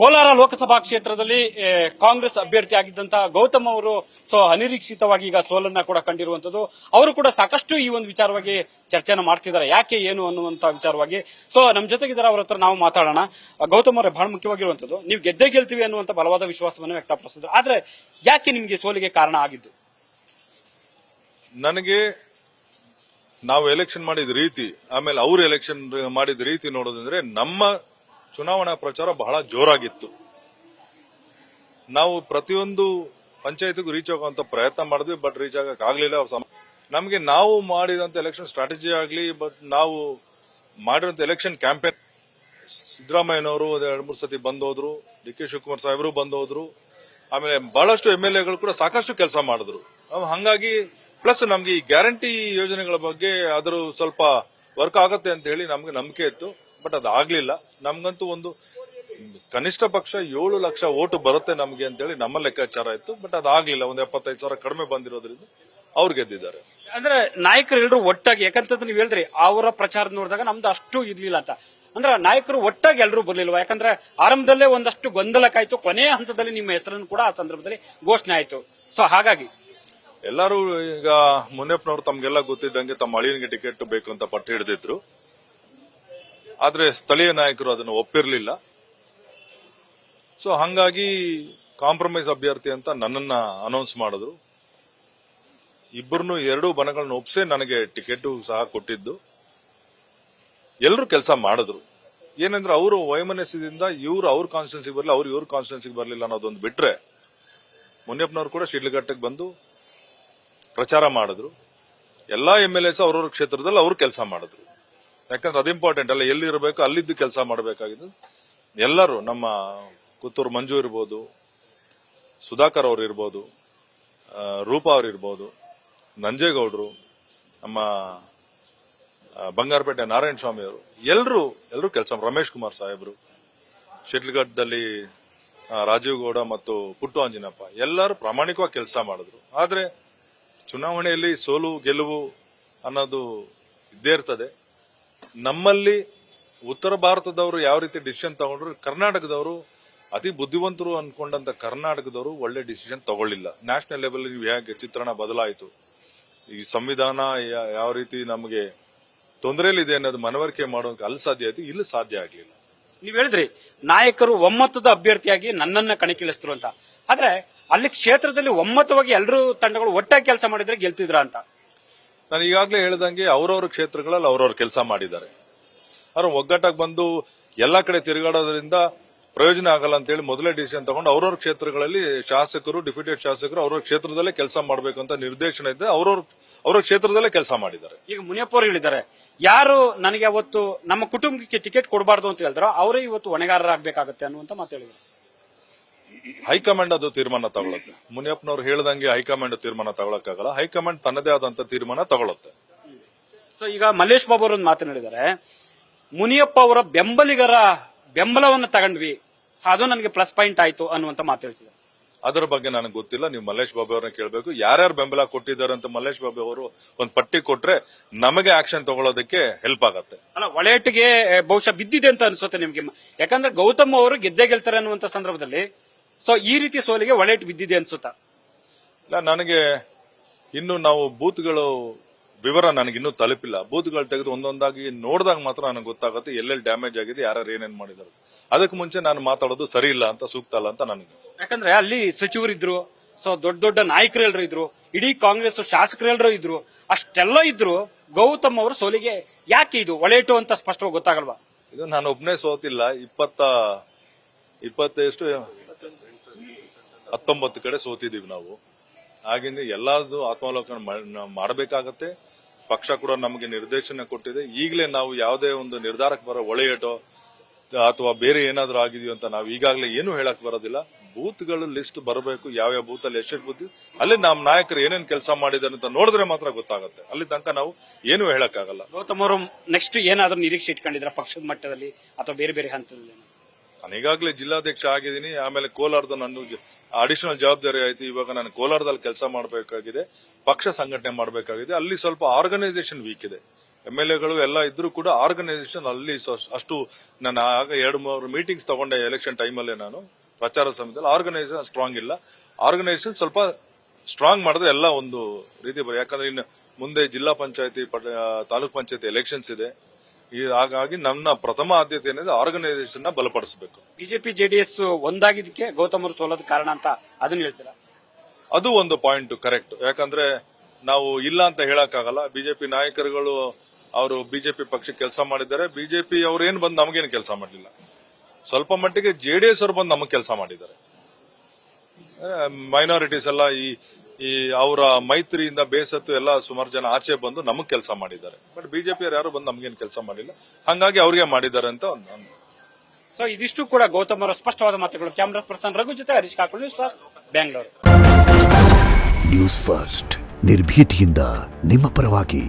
ಕೋಲಾರ ಲೋಕಸಭಾ ಕ್ಷೇತ್ರದಲ್ಲಿ ಕಾಂಗ್ರೆಸ್ ಅಭ್ಯರ್ಥಿ ಆಗಿದ್ದಂತಹ ಗೌತಮ್ ಅವರು ಅನಿರೀಕ್ಷಿತವಾಗಿ ಈಗ ಸೋಲನ್ನ ಕೂಡ ಕಂಡಿರುವಂತದ್ದು. ಅವರು ಕೂಡ ಸಾಕಷ್ಟು ಈ ಒಂದು ವಿಚಾರವಾಗಿ ಚರ್ಚೆನ ಮಾಡ್ತಿದ್ದಾರೆ, ಯಾಕೆ ಏನು ಅನ್ನುವಂತ ವಿಚಾರವಾಗಿ. ನಮ್ ಜೊತೆಗಿದ್ದಾರೆ, ಅವ್ರ ಹತ್ರ ನಾವು ಮಾತಾಡೋಣ. ಗೌತಮ್ ಅವರೇ, ಬಹಳ ಮುಖ್ಯವಾಗಿರುವಂತದ್ದು, ನೀವು ಗೆಲ್ತೀವಿ ಅನ್ನುವಂತ ಬಲವಾದ ವಿಶ್ವಾಸವನ್ನು ವ್ಯಕ್ತಪಡಿಸಿದ್ರು. ಆದ್ರೆ ಯಾಕೆ ನಿಮ್ಗೆ ಸೋಲಿಗೆ ಕಾರಣ ಆಗಿದ್ದು? ನನಗೆ ನಾವು ಎಲೆಕ್ಷನ್ ಮಾಡಿದ ರೀತಿ, ಆಮೇಲೆ ಅವ್ರು ಎಲೆಕ್ಷನ್ ಮಾಡಿದ ರೀತಿ ನೋಡೋದಂದ್ರೆ, ನಮ್ಮ ಚುನಾವಣಾ ಪ್ರಚಾರ ಬಹಳ ಜೋರಾಗಿತ್ತು. ನಾವು ಪ್ರತಿಯೊಂದು ಪಂಚಾಯತ್ಗೂ ರೀಚ್ ಆಗುವಂತ ಪ್ರಯತ್ನ ಮಾಡಿದ್ವಿ, ಬಟ್ ರೀಚ್ ಆಗಕ್ ಆಗ್ಲಿಲ್ಲ. ನಮಗೆ ನಾವು ಮಾಡಿದಂತ ಎಲೆಕ್ಷನ್ ಸ್ಟ್ರಾಟಜಿ ಆಗ್ಲಿ, ಬಟ್ ನಾವು ಮಾಡಿರೋಂತ ಎಲೆಕ್ಷನ್ ಕ್ಯಾಂಪೇನ್, ಸಿದ್ದರಾಮಯ್ಯನವರು 2-3 ಸತಿ ಬಂದೋದ್ರು, ಡಿ ಕೆ ಶಿವಕುಮಾರ್ ಸಾಹೇಬರು ಬಂದೋದ್ರು, ಆಮೇಲೆ ಬಹಳಷ್ಟು MLA ಕೂಡ ಸಾಕಷ್ಟು ಕೆಲಸ ಮಾಡಿದ್ರು. ಹಂಗಾಗಿ ಪ್ಲಸ್ ನಮ್ಗೆ ಈ ಗ್ಯಾರಂಟಿ ಯೋಜನೆಗಳ ಬಗ್ಗೆ ಅದ್ರ ಸ್ವಲ್ಪ ವರ್ಕ್ ಆಗತ್ತೆ ಅಂತ ಹೇಳಿ ನಮ್ಗೆ ನಂಬಿಕೆ ಇತ್ತು, ಬಟ್ ಅದಾಗ್ಲಿಲ್ಲ. ನಮ್ಗಂತೂ ಒಂದು ಕನಿಷ್ಠ ಪಕ್ಷ 7 ಲಕ್ಷ ಓಟು ಬರುತ್ತೆ ನಮ್ಗೆ ಅಂತೇಳಿ ನಮ್ಮ ಲೆಕ್ಕಾಚಾರ ಇತ್ತು, ಬಟ್ ಅದಾಗ್ಲಿಲ್ಲ. ಒಂದು 75,000 ಕಡಿಮೆ ಬಂದಿರೋದ್ರಿಂದ ಅವ್ರು ಗೆದ್ದಿದ್ದಾರೆ. ಅಂದ್ರೆ ನಾಯಕರೆಲ್ಲರೂ ಒಟ್ಟಾಗಿ, ಯಾಕಂತಂದ್ರೆ ನೀವು ಹೇಳಿದ್ರಿ ಅವರ ಪ್ರಚಾರ ನೋಡಿದಾಗ ನಮ್ದು ಅಷ್ಟು ಇರ್ಲಿಲ್ಲ ಅಂತ. ಅಂದ್ರೆ ನಾಯಕರು ಒಟ್ಟಾಗಿ ಎಲ್ಲರೂ ಬರ್ಲಿಲ್ವಾ? ಯಾಕಂದ್ರೆ ಆರಂಭದಲ್ಲೇ ಒಂದಷ್ಟು ಗೊಂದಲಕ್ಕಾಯ್ತು, ಕೊನೆಯ ಹಂತದಲ್ಲಿ ನಿಮ್ಮ ಹೆಸರನ್ನು ಕೂಡ ಆ ಸಂದರ್ಭದಲ್ಲಿ ಘೋಷಣೆ ಆಯ್ತು. ಹಾಗಾಗಿ ಎಲ್ಲರೂ ಈಗ ಮುನಿಯಪ್ಪನವರು ತಮ್ಗೆಲ್ಲ ಗೊತ್ತಿದ್ದಂಗೆ ತಮ್ಮ ಅಳಿಯನಿಗೆ ಟಿಕೆಟ್ ಬೇಕು ಅಂತ ಪಟ್ಟು ಹಿಡಿದಿದ್ರು. ಆದ್ರೆ ಸ್ಥಳೀಯ ನಾಯಕರು ಅದನ್ನು ಒಪ್ಪಿರ್ಲಿಲ್ಲ. ಹಂಗಾಗಿ ಕಾಂಪ್ರಮೈಸ್ ಅಭ್ಯರ್ಥಿ ಅಂತ ನನ್ನನ್ನ ಅನೌನ್ಸ್ ಮಾಡಿದ್ರು. ಇಬ್ಬರನ್ನು 2 ಬಣಗಳನ್ನ ಒಪ್ಸೆ ನನಗೆ ಟಿಕೆಟ್ ಸಹ ಕೊಟ್ಟಿದ್ದು. ಎಲ್ಲರೂ ಕೆಲಸ ಮಾಡಿದ್ರು. ಏನಂದ್ರೆ ಅವರು ವೈಮನಸ್ಯದಿಂದ ಇವ್ರು ಅವ್ರ ಕಾನ್ಸ್ಟಿಟ್ಯೂನ್ಸಿಗೆ ಬರಲಿಲ್ಲ, ಅವ್ರು ಇವ್ರ ಕಾನ್ಸ್ಟಿಟ್ಯೂನ್ಸಿಗೆ ಬರಲಿಲ್ಲ ಅನ್ನೋದೊಂದು ಬಿಟ್ರೆ, ಮುನಿಯಪ್ಪನವರು ಕೂಡ ಶಿಡ್ಲಘಟ್ಟಕ್ಕೆ ಬಂದು ಪ್ರಚಾರ ಮಾಡಿದ್ರು. ಎಲ್ಲಾ MLAs ಅವ್ರವ್ರ ಕ್ಷೇತ್ರದಲ್ಲಿ ಅವರು ಕೆಲಸ ಮಾಡಿದ್ರು. ಯಾಕಂದ್ರೆ ಅದು ಇಂಪಾರ್ಟೆಂಟ್ ಅಲ್ಲ, ಎಲ್ಲಿ ಇರಬೇಕು ಅಲ್ಲಿದ್ದು ಕೆಲಸ ಮಾಡಬೇಕಾಗಿದ್ದು. ಎಲ್ಲರೂ, ನಮ್ಮ ಕುತ್ತೂರು ಮಂಜು ಇರ್ಬೋದು, ಸುಧಾಕರ್ ಅವ್ರು ಇರ್ಬೋದು, ರೂಪಾ ಅವ್ರು ಇರ್ಬೋದು, ನಂಜೇಗೌಡರು, ನಮ್ಮ ಬಂಗಾರಪೇಟೆ ನಾರಾಯಣ ಸ್ವಾಮಿ ಅವರು, ಎಲ್ಲರೂ ಕೆಲಸ, ರಮೇಶ್ ಕುಮಾರ್ ಸಾಹೇಬರು, ಶಿಡ್ಲಘಟ್ಟದಲ್ಲಿ ರಾಜೀವ್ ಗೌಡ ಮತ್ತು ಪುಟ್ಟು ಅಂಜಿನಪ್ಪ, ಎಲ್ಲರೂ ಪ್ರಾಮಾಣಿಕವಾಗಿ ಕೆಲಸ ಮಾಡಿದ್ರು. ಆದ್ರೆ ಚುನಾವಣೆಯಲ್ಲಿ ಸೋಲು ಗೆಲುವು ಅನ್ನೋದು ಇದ್ದೇ ಇರ್ತದೆ. ನಮ್ಮಲ್ಲಿ ಉತ್ತರ ಭಾರತದವರು ಯಾವ ರೀತಿ ಡಿಸಿಷನ್ ತಗೊಂಡ್ರು, ಕರ್ನಾಟಕದವರು ಅತಿ ಬುದ್ಧಿವಂತರು ಅನ್ಕೊಂಡಂತ ಕರ್ನಾಟಕದವರು ಒಳ್ಳೆ ಡಿಸಿಷನ್ ತಗೊಳ್ಳಿಲ್ಲ. ನ್ಯಾಷನಲ್ ಲೆವೆಲ್ ಹೇಗೆ ಚಿತ್ರಣ ಬದಲಾಯಿತು, ಈ ಸಂವಿಧಾನ ಯಾವ ರೀತಿ ನಮಗೆ ತೊಂದರೆಯಲ್ಲಿದೆ ಅನ್ನೋದು ಮನವರಿಕೆ ಮಾಡೋಕೆ ಅಲ್ಲಿ ಸಾಧ್ಯ ಆಯ್ತು, ಇಲ್ಲಿ ಸಾಧ್ಯ ಆಗ್ಲಿಲ್ಲ. ನೀವ್ ಹೇಳಿದ್ರಿ ಒಮ್ಮತದ ಒಮ್ಮತದ ಅಭ್ಯರ್ಥಿಯಾಗಿ ನನ್ನನ್ನ ಕಣಕ್ಕಿಳಿಸಿದ್ರು ಅಂತ. ಆದ್ರೆ ಅಲ್ಲಿ ಕ್ಷೇತ್ರದಲ್ಲಿ ಒಮ್ಮತವಾಗಿ ಎಲ್ಲರೂ ತಂಡಗಳು ಒಟ್ಟಾಗಿ ಕೆಲಸ ಮಾಡಿದ್ರೆ ಗೆಲ್ತಿದ್ರ ಅಂತ. ನಾನು ಈಗಾಗಲೇ ಹೇಳ್ದಂಗೆ ಅವ್ರವ್ರ ಕ್ಷೇತ್ರಗಳಲ್ಲಿ ಅವ್ರವ್ರ ಕೆಲಸ ಮಾಡಿದ್ದಾರೆ. ಅವ್ರು ಒಗ್ಗಟ್ಟಾಗಿ ಬಂದು ಎಲ್ಲಾ ಕಡೆ ತಿರುಗಾಡೋದ್ರಿಂದ ಪ್ರಯೋಜನ ಆಗಲ್ಲ ಅಂತ ಹೇಳಿ ಮೊದಲೇ ಡಿಸಿಷನ್ ತಗೊಂಡು ಅವ್ರವ್ರ ಕ್ಷೇತ್ರಗಳಲ್ಲಿ ಶಾಸಕರು, ಡಿಪ್ಯೂಟೆಡ್ ಶಾಸಕರು ಅವ್ರವ್ರ ಕ್ಷೇತ್ರದಲ್ಲೇ ಕೆಲಸ ಮಾಡಬೇಕು ಅಂತ ನಿರ್ದೇಶನ ಇದೆ. ಅವ್ರ ಕ್ಷೇತ್ರದಲ್ಲೇ ಕೆಲಸ ಮಾಡಿದ್ದಾರೆ. ಈಗ ಮುನಿಯಪ್ಪ ಅವರು ಹೇಳಿದ್ದಾರೆ, ಯಾರು ನನಗೆ ಅವತ್ತು ನಮ್ಮ ಕುಟುಂಬಕ್ಕೆ ಟಿಕೆಟ್ ಕೊಡಬಾರ್ದು ಅಂತ ಹೇಳಿದ್ರು ಅವರೇ ಇವತ್ತು ಹೊಣೆಗಾರರಾಗಬೇಕಾಗತ್ತೆ ಅನ್ನುವಂತ ಮಾತು ಹೇಳಿದ್ರು. ಹೈಕಮಾಂಡ್ ಅದು ತೀರ್ಮಾನ ತಗೊಳುತ್ತೆ. ಮುನಿಯಪ್ಪನವ್ರು ಹೇಳ್ದಂಗೆ ಹೈಕಮಾಂಡ್ ತೀರ್ಮಾನ ತಗೊಳಕ್ಕಾಗಲ್ಲ. ಹೈಕಮಾಂಡ್ ತನ್ನದೇ ಆದಂತ ತೀರ್ಮಾನ ತಗೊಳುತ್ತೆ. ಈಗ ಮಲ್ಲೇಶ್ ಬಾಬು ಅವರು ಒಂದು ಮಾತನಾಡಿದ್ದಾರೆ, ಮುನಿಯಪ್ಪ ಅವರ ಬೆಂಬಲಿಗರ ಬೆಂಬಲವನ್ನು ತಗೊಂಡ್ವಿ, ಅದು ನನಗೆ ಪ್ಲಸ್ ಪಾಯಿಂಟ್ ಆಯ್ತು ಅನ್ನುವಂತ ಮಾತು ಹೇಳ್ತಿದ್ದಾರೆ. ಅದರ ಬಗ್ಗೆ ನನಗೆ ಗೊತ್ತಿಲ್ಲ, ನೀವು ಮಲ್ಲೇಶ್ ಬಾಬು ಅವ್ರನ್ನ ಕೇಳಬೇಕು. ಯಾರ್ಯಾರು ಬೆಂಬಲ ಕೊಟ್ಟಿದ್ದಾರೆ ಅಂತ ಮಲ್ಲೇಶ್ ಬಾಬು ಅವರು ಒಂದು ಪಟ್ಟಿ ಕೊಟ್ರೆ ನಮಗೆ ಆಕ್ಷನ್ ತಗೊಳ್ಳೋದಕ್ಕೆ ಹೆಲ್ಪ್ ಆಗತ್ತೆ. ಅಲ್ಲ, ಒಳೆಟಿಗೆ ಬಹುಶಃ ಬಿದ್ದಿದೆ ಅಂತ ಅನ್ಸುತ್ತೆ ನಿಮ್ಗೆ. ಯಾಕಂದ್ರೆ ಗೌತಮ್ ಅವರು ಗೆದ್ದೇ ಗೆಲ್ತಾರೆ ಅನ್ನುವಂತ ಸಂದರ್ಭದಲ್ಲಿ ಈ ರೀತಿ ಸೋಲಿಗೆ ಒಳೆಟ್ ಬಿದ್ದಿದೆ ಅನ್ಸುತ್ತಾ? ಇಲ್ಲ, ನನಗೆ ಇನ್ನು ನಾವು ಬೂತ್ಗಳು ವಿವರ ನನಗಿನ್ನೂ ತಲುಪಿಲ್ಲ. ಬೂತ್ಗಳು ತೆಗೆದು ಒಂದೊಂದಾಗಿ ನೋಡಿದಾಗ ಮಾತ್ರ ನನಗೆ ಗೊತ್ತಾಗುತ್ತೆ ಎಲ್ಲೆಲ್ಲಿ ಡ್ಯಾಮೇಜ್ ಆಗಿದೆ, ಯಾರ್ಯಾರು ಏನೇನ್ ಮಾಡಿದ್ದಾರೆ. ಅದಕ್ಕೆ ಮುಂಚೆ ನಾನು ಮಾತಾಡೋದು ಸರಿ ಇಲ್ಲ ಅಂತ, ಸೂಕ್ತ ಅಲ್ಲ ಅಂತ ನನಗೆ. ಯಾಕಂದ್ರೆ ಅಲ್ಲಿ ಸಚಿವರಿದ್ರು, ದೊಡ್ಡ ದೊಡ್ಡ ನಾಯಕರೆಲ್ಲರೂ ಇದ್ರು, ಇಡೀ ಕಾಂಗ್ರೆಸ್ ಶಾಸಕರೆಲ್ಲರೂ ಇದ್ರು, ಅಷ್ಟೆಲ್ಲ ಇದ್ರು. ಗೌತಮ್ ಅವರು ಸೋಲಿಗೆ ಯಾಕೆ ಇದು ಒಳೆಟು ಅಂತ ಸ್ಪಷ್ಟವಾಗಿ ಗೊತ್ತಾಗಲ್ವಾ? ಇದು ನಾನು ಒಬ್ಬನೇ ಸೋತಿಲ್ಲ, 19 ಕಡೆ ಸೋತಿದೀವಿ ನಾವು. ಹಾಗೆಂದ್ರೆ ಎಲ್ಲಾದ್ರು ಆತ್ಮಾವಲೋಕನ ಮಾಡಬೇಕಾಗತ್ತೆ. ಪಕ್ಷ ಕೂಡ ನಮಗೆ ನಿರ್ದೇಶನ ಕೊಟ್ಟಿದೆ. ಈಗಲೇ ನಾವು ಯಾವುದೇ ಒಂದು ನಿರ್ಧಾರಕ್ಕೆ ಬರೋ ಒಳೆಯಟೋ ಅಥವಾ ಬೇರೆ ಏನಾದ್ರೂ ಆಗಿದೆಯೋ ಅಂತ ನಾವು ಈಗಾಗಲೇ ಏನು ಹೇಳಕ್ ಬರೋದಿಲ್ಲ. ಬೂತ್ಗಳು ಲಿಸ್ಟ್ ಬರಬೇಕು, ಯಾವ್ಯಾವ ಬೂತ್ ಅಲ್ಲಿ ಎಷ್ಟೆಷ್ಟು ಬೂತ್ ಅಲ್ಲಿ ನಮ್ಮ ನಾಯಕರು ಏನೇನ್ ಕೆಲಸ ಮಾಡಿದಾರೆ ಅಂತ ನೋಡಿದ್ರೆ ಮಾತ್ರ ಗೊತ್ತಾಗುತ್ತೆ. ಅಲ್ಲಿ ತನಕ ನಾವು ಏನು ಹೇಳಕ್ಕಾಗಲ್ಲ. ಗೌತಮ್ ಅವರು ನೆಕ್ಸ್ಟ್ ಏನಾದ್ರೂ ನಿರೀಕ್ಷೆ ಇಟ್ಕೊಂಡಿದ್ರ ಪಕ್ಷದ ಮಟ್ಟದಲ್ಲಿ ಅಥವಾ ಬೇರೆ ಬೇರೆ ಹಂತದಲ್ಲಿ? ನಾನು ಈಗಾಗಲೇ ಜಿಲ್ಲಾಧ್ಯಕ್ಷ ಆಗಿದ್ದೀನಿ. ಆಮೇಲೆ ಕೋಲಾರದ ನನ್ನ ಅಡಿಷನಲ್ ಜವಾಬ್ದಾರಿ ಆಯ್ತು. ಇವಾಗ ನಾನು ಕೋಲಾರದಲ್ಲಿ ಕೆಲಸ ಮಾಡಬೇಕಾಗಿದೆ, ಪಕ್ಷ ಸಂಘಟನೆ ಮಾಡಬೇಕಾಗಿದೆ. ಅಲ್ಲಿ ಸ್ವಲ್ಪ ಆರ್ಗನೈಸೇಷನ್ ವೀಕ್ ಇದೆ. MLAಗಳು ಎಲ್ಲ ಇದ್ರು ಕೂಡ ಆರ್ಗನೈಸೇಷನ್ ಅಲ್ಲಿ ಅಷ್ಟು ನಾನು ಆಗ 2-3 ಮೀಟಿಂಗ್ಸ್ ತಗೊಂಡೆ ಎಲೆಕ್ಷನ್ ಟೈಮಲ್ಲೇ ನಾನು ಪ್ರಚಾರ ಸಮಯದಲ್ಲಿ. ಆರ್ಗನೈಸೇಷನ್ ಸ್ಟ್ರಾಂಗ್ ಇಲ್ಲ. ಆರ್ಗನೈಸೇಷನ್ ಸ್ವಲ್ಪ ಸ್ಟ್ರಾಂಗ್ ಮಾಡಿದ್ರೆ ಎಲ್ಲ ಒಂದು ರೀತಿ ಯಾಕಂದ್ರೆ ಇನ್ನು ಮುಂದೆ ಜಿಲ್ಲಾ ಪಂಚಾಯತಿ ತಾಲೂಕ್ ಪಂಚಾಯತಿ ಎಲೆಕ್ಷನ್ಸ್ ಇದೆ. ಹಾಗಾಗಿ ನನ್ನ ಪ್ರಥಮ ಆದ್ಯತೆ ಏನಿದೆ ಆರ್ಗನೈಸೇಷನ್ ನ ಬಲಪಡಿಸಬೇಕು. ಬಿಜೆಪಿ ಜೆಡಿಎಸ್ ಒಂದಾಗಿದ್ದಕ್ಕೆ ಗೌತಮ್ ಅವರು ಸೋಲೋದ ಕಾರಣ ಅಂತ ಅದನ್ನ ಹೇಳ್ತೀರಾ? ಅದು ಒಂದು ಪಾಯಿಂಟ್ ಕರೆಕ್ಟ್. ಯಾಕಂದ್ರೆ ನಾವು ಇಲ್ಲ ಅಂತ ಹೇಳಕ್ಕಾಗಲ್ಲ. ಬಿಜೆಪಿ ನಾಯಕರುಗಳು ಅವರು ಬಿಜೆಪಿ ಪಕ್ಷಕ್ಕೆ ಕೆಲಸ ಮಾಡಿದ್ದಾರೆ. ಬಿಜೆಪಿ ಅವ್ರೇನ್ ಬಂದು ನಮಗೇನು ಕೆಲಸ ಮಾಡಲಿಲ್ಲ. ಸ್ವಲ್ಪ ಮಟ್ಟಿಗೆ ಜೆಡಿಎಸ್ ಅವರು ಬಂದು ನಮಗೆ ಕೆಲಸ ಮಾಡಿದ್ದಾರೆ. ಮೈನಾರಿಟೀಸ್ ಎಲ್ಲ ಈ ಅವರ ಮೈತ್ರಿಯಿಂದ ಬೇಸತ್ತು ಎಲ್ಲ ಸುಮಾರು ಜನ ಆಚೆ ಬಂದು ನಮಗ್ ಕೆಲಸ ಮಾಡಿದ್ದಾರೆ. ಬಟ್ ಬಿಜೆಪಿ ಯಾರು ಬಂದು ನಮಗೇನು ಕೆಲಸ ಮಾಡಿಲ್ಲ. ಹಂಗಾಗಿ ಅವ್ರಿಗೆ ಮಾಡಿದ್ದಾರೆ ಅಂತ ಸೊ ಇದಿಷ್ಟು ಕೂಡ ಗೌತಮ್ ಅವರ ಸ್ಪಷ್ಟವಾದ ಮಾತುಗಳು. ಕ್ಯಾಮರಾ ಪರ್ಸನ್ ರಘು ಜೊತೆ Harish Kakul, news first Bengaluru. News first ನಿರ್ಭೀತಿಯಿಂದ ನಿಮ್ಮ ಪರವಾಗಿ.